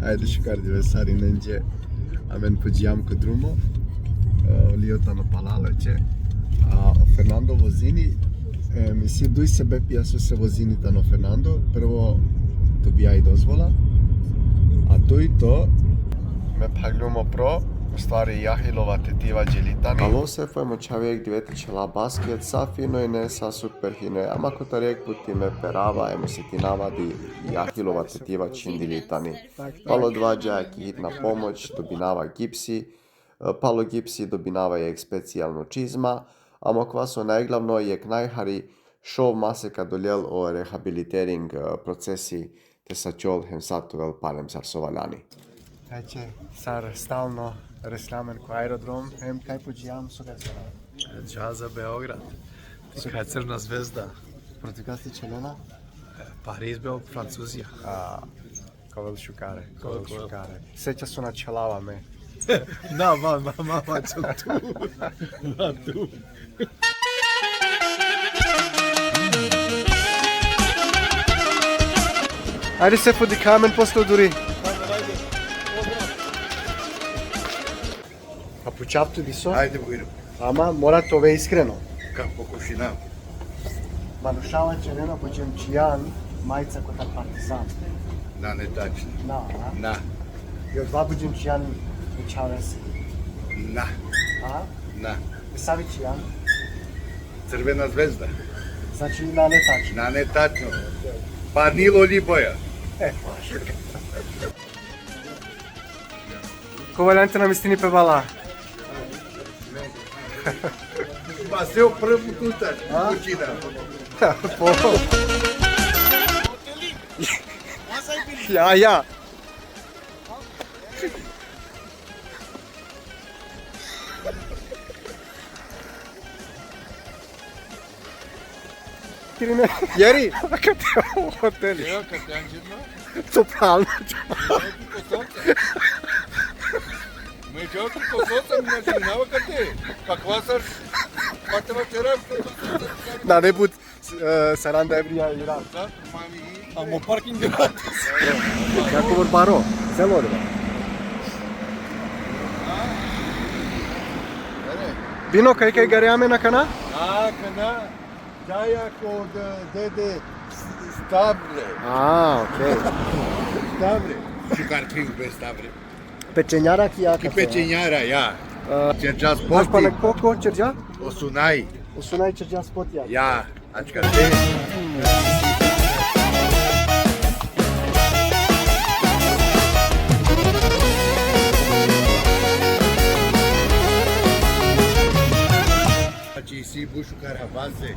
Ajde šukar diversari nenđe. Amen pođijam kod drumo. Liotano palaleće. Fernando vozini. Mi si duj sebe pijasu se vozini tano Fernando. Prvo dobijaj dozvola. A duj to me paglumo pro. U stvari Jahilova tetiva djelitani. Alo se fojmo čavjek dvete čela basket sa fino i ne sa super hine. Ama kotarek puti me perava emo se ti navadi Jahilova tetiva čindilitani. Palo dva džajaki hitna pomoć dobinava gipsi. Palo gipsi dobinava jek specijalno čizma. Amo kvaso najglavno jek najhari šov maseka doljel o rehabilitering procesi te sa čol hemsatuvel palem sarsovaljani. Ajde, sar stalno reslamen ko aerodrom, kaj pođijam su restorana? Džaza Beograd, kaj Crna zvezda. Protiv kas ti čelena? Pariz bio Francuzija. Kovel šukare. Seća su na čelava me. Da, mama, ću tu. Na tu. Ajde se fudi kamen posle duri. A po čaptu viso? Ajde bujno. Ama morat ove iskreno. Kako košinam? Manušava čelena pođem čijan majca kota partizan. Na, ne tačno. Na. I od dva pođem čijan učavesi. Na. A? Na. Savi čijan? Crvena zvezda. Znači na ne tačno. Na, ne tačno. Pa Nilo Liboja. Ko Valentina mi stini pevala? Pa sve u prvu tutač. Kućina. Po. Ja. Jeri, kad te u hoteli? Evo kad te anđedno. Totalno. Međutim, ko sotam ne zanimava kad te. Kakva sar? Pateva terap. Da ne bud Saranda Evrija i Iran. Amo parking gratis. Kako vor paro? Celo orba. Bino, kaj gareame na kana? Kana. Jaja kod dede Stavre. Okej. Stavre. Šukar ping bez Stavre. Pečenjara ki ja Ki pečenjara, ja. Čerđa Maš spoti. pa nek poko čerđa? Osunaj. Usunaj čerđa spot ja. Ja. Ačka te. Znači si bušu karavaze.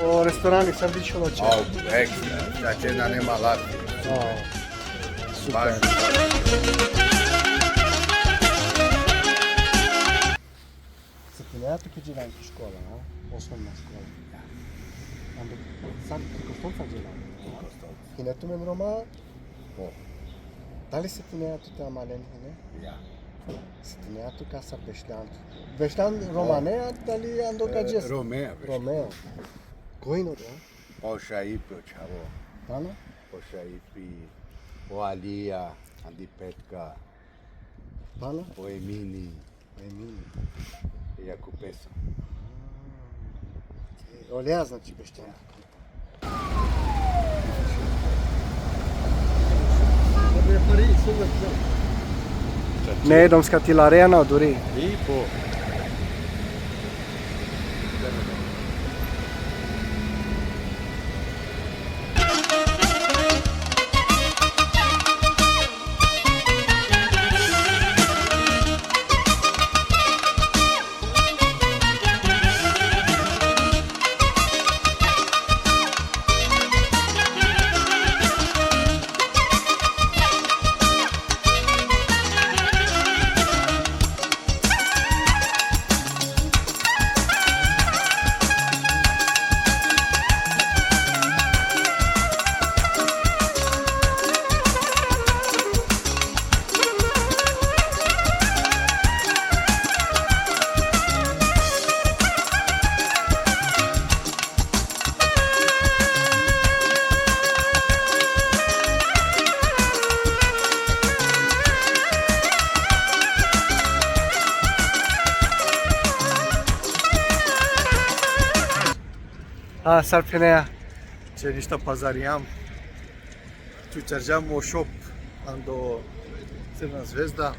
O restorani sam dičilo će. Ekstra. Šta će na nema lati. Super. Sa ti nema tu keđivan škola, a? Osnovna škola. Ando sad preko stolca djelan. I ne tu men Roma? Da li se ti nema tu te malen hine? Ja. Se ti nema tu casa Beșlean. Beșlean Romane, da li ando kađes? Romea. Romeo. Gojno, da? Poša ipi očavo. Ano? Poša ipi. O Alija. Andi Petka. Ano? O Emini. Emini. I Jakupesa. Olea znači Beșlean. Ne, domska ti la arena duri. Ipo. Sarpenea. Če ništa pazarjam. Tu čaržamo šop do Crna zvezda.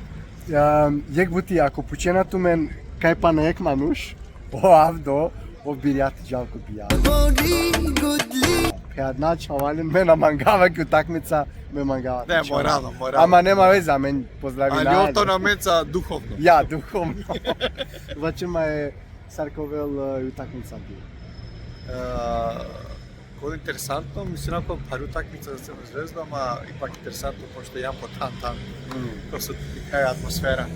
Jak buti, ako pučena tu men, kaj pa ne ek manuš, o avdo, o biljat džalko bija. Kad način ovalen, mena mangava ki utakmica, me mangava. Ne, moralno. Ama nema veze, men pozdravi Ali to nameca duhovno. Ja, duhovno. Vačema je Sarkovel utakmica bila. Kod interesantno, mislim onako par utakmica za Crna zvezda, ma ipak interesantno pošto ja po tam, to su kaj atmosfera.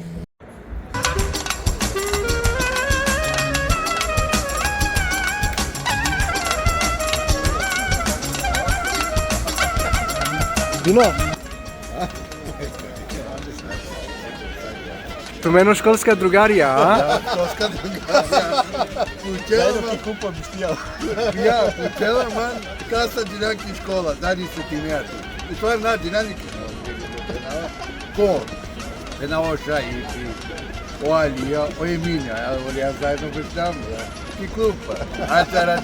Vino? To meno školska drugarija, a? Školska drugarija. Učela kupam štijal. Ja, učela man kasa dinaki škola, dani se ti mjati. I stvar na dinamike. Ko? Penaoša i o Alija, o Eminja, ja zajedno pričam. I kupa. A sad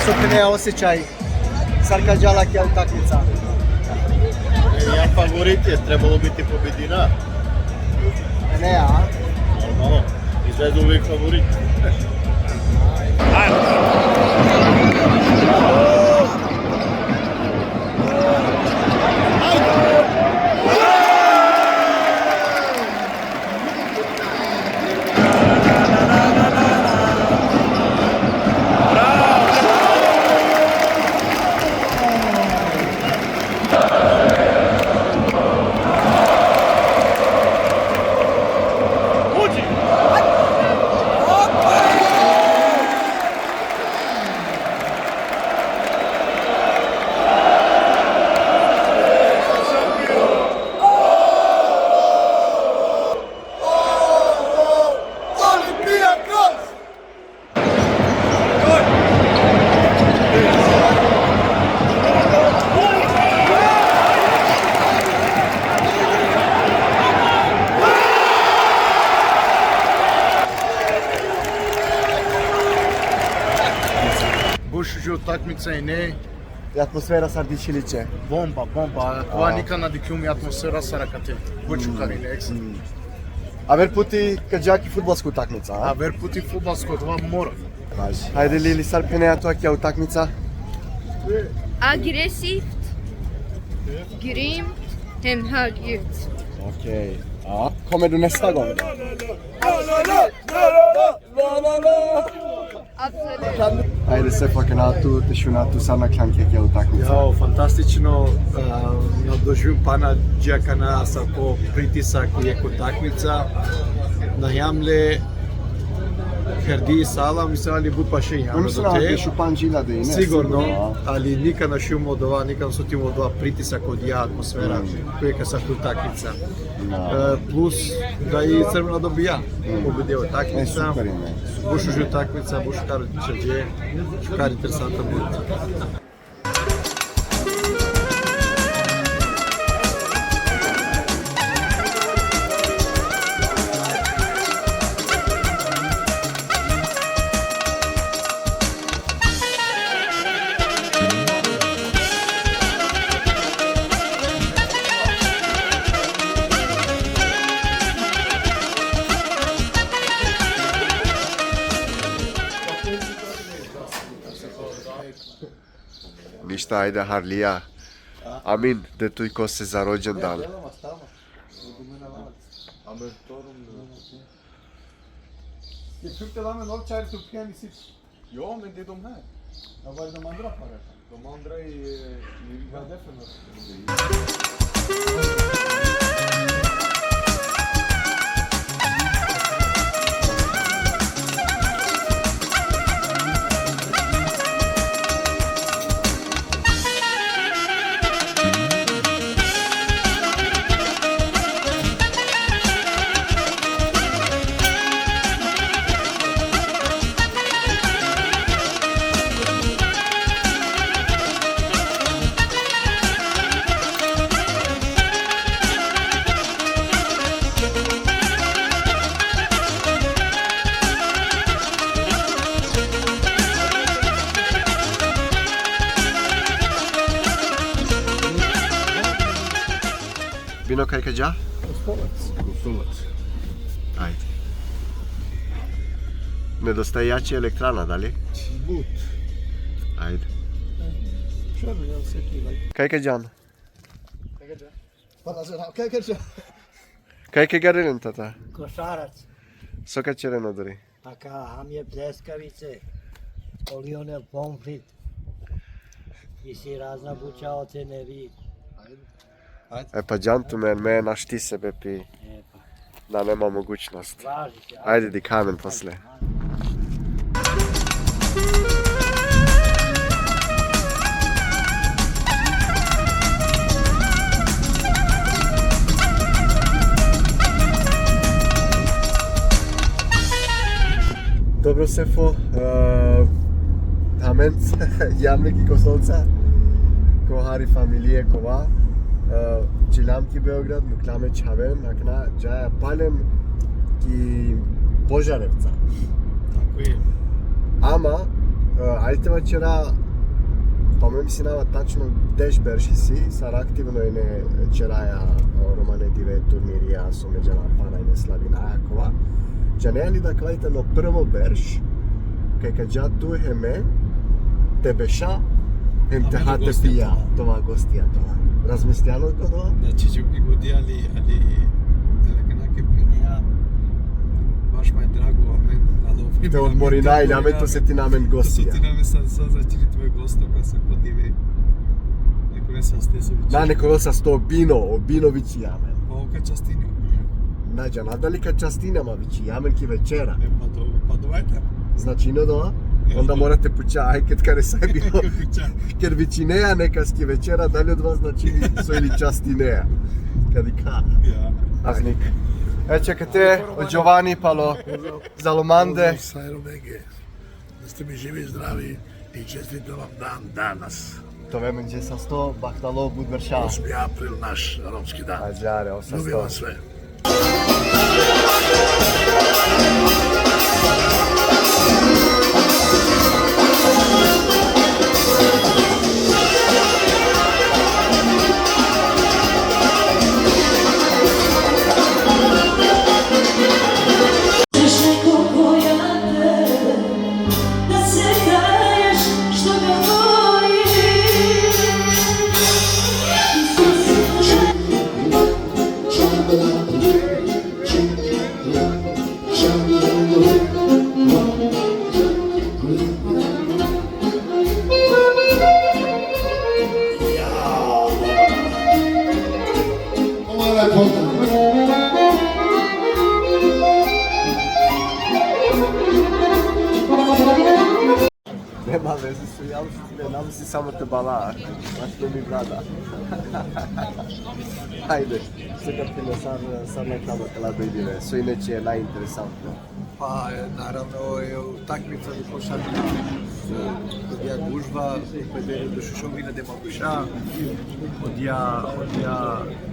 Sarpenea osjećaj Sarkađala kje utakmica. Ja favorit je trebalo biti pobjedina. Ne, a? Normalno, i Zvezda uvijek favorit. Bušuđu utakmica i ne, Atmosfera Sardicilice. bomba. Това ника на дикюми атмосфера саракате. Buču karine екс. A ver puti kađaki futbolsku utakmica, A a? ver puti futbalsko, това mora. Hajde Lili, Sarpenea to kje utakmica. Aggressivt, grymt, högljutt. Okej. Ja. Kommer du nästa gång? Absolut. Hajde se fakanatu, tešunatu sana klanke kje utakmica. Jao, fantastično. Doživim pana Đakana sa po pritisak je utakmica. Najamle Herdi Sala, mislim ali bud pa še Oni su nam pišu panđila da i ne. Sigurno, ali nikad na šim od ova, nikad su tim od ova pritisak od ja atmosfera koja sa utakmica. Plus da i Crvena dobija pobedio utakmica. Super ime. Buš už utakmica, buš kar čeđe, kar interesantno bude. Ništa, ajde Harlija. Amin, de tu ko se za rođendan. Jag tyckte de en låg kärlek upp igen i sitt. Ja, men det är de här. Ja, vad är de andra para? De andra är... Vad är det för något? Bino kaj kađa? Kosolac. Ajde. Nedostaje jači elektrana, da li? But. Ajde. Kaj kađan? Kaj kaj garelen tata? Košarac, Soka čereno dori. така hamje pljeskavice, olionel pomfrit i si razna buča oceneri. E pa džantu me našti sebe pi E pa, da nema mogućnost. važi se. Ajde di kamen posle. Dobro Sefo, Tamen, Jamnik i Kosolca, ko hari familije kova, Čilamki Beograd, Muklame Čaven, akna Džaja Palem ki Požarevca. Tako je. Ама, ajte вчера, спомням си нава тачно деш берши си, сар активно е не вчераја романе диве турнирија со меѓана пана и не славина акова. Че не е ли да квајте но прво берш, кај каѓа ту хеме, те беша, хем те хате пија, това гостија това. Размислјано ко тоа? Значи ќе ги годи, али леканаке пионија, баш ме е драго, амен, ало... Те одмори најљаме, то се ти намен То се ти гостија. наме са зачили твој гост, која се подиви. Некој са сте се вичи. На некој са сто Обиновиќи јамен. Па ока частини. Наđa, nadali kad častinama vići, jamenki večera. Е, па довајте. Znači, ino doa, onda morate puća, ajket kare saj bilo. Ker vičineja nekaski večera, dalje od vas znači su ili častineja. Kad i ka. Ja. Aznik. E, čekate, od Giovanni palo, Zalomande. Sajro Mege. Da ste mi živi i zdravi i čestitam vam dan danas. To vemen že sa 100, bahtalo bud vršao. 8. april, naš romski dan. Ađare, o sa Ljubim 100. vas sve. Nema veze su javnosti, nam si samo te bala. Znaš to mi vlada. Ajde, сега ти сар на кала да идиме. Со иначе е најинтересантно. Па, наравно, е утакмица до кошарка. Одија гужва, педери до Шушовина де Мабуша, одија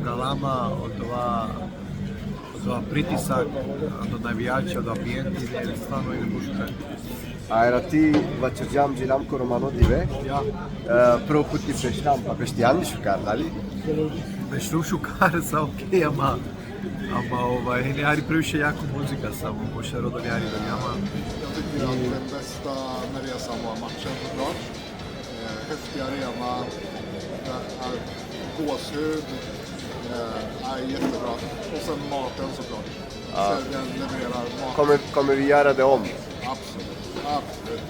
галама, од тоа притисак, од навијачи, од амбиенти, стварно е бушка. А ера ти вачерџам джиламко Романо диве. Ja, Прво пут ти прештам, па беш ти јанди шукар, дали? мешру шукар са окей, ама не ари превише јако музика само, може родови ари да няма. Jag tycker att den bästa med resan var matchen såklart. häftiga rena gåshud. Är jättebra. Och sen maten såklart. Ja. Så den levererar mat. Kommer vi göra det om? Absolut.